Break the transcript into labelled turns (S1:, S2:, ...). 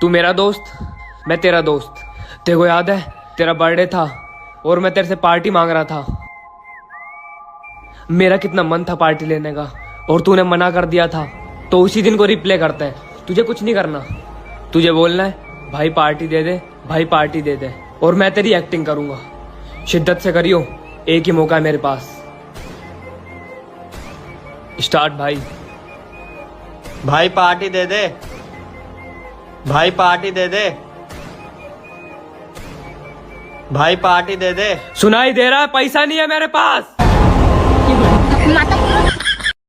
S1: तू मेरा दोस्त, मैं तेरा दोस्त। तेरे को याद है तेरा बर्थडे था और मैं तेरे से पार्टी मांग रहा था। मेरा कितना मन था पार्टी लेने का और तूने मना कर दिया था। तो उसी दिन को रिप्ले करते हैं। तुझे कुछ नहीं करना, तुझे बोलना है भाई पार्टी दे दे, भाई पार्टी दे दे, और मैं तेरी एक्टिंग करूंगा। शिद्दत से करियो, एक ही मौका है मेरे पास। स्टार्ट भाई।
S2: भाई पार्टी दे दे, भाई पार्टी दे दे, भाई पार्टी दे दे।
S1: सुनाई दे रहा है? पैसा नहीं है मेरे पास।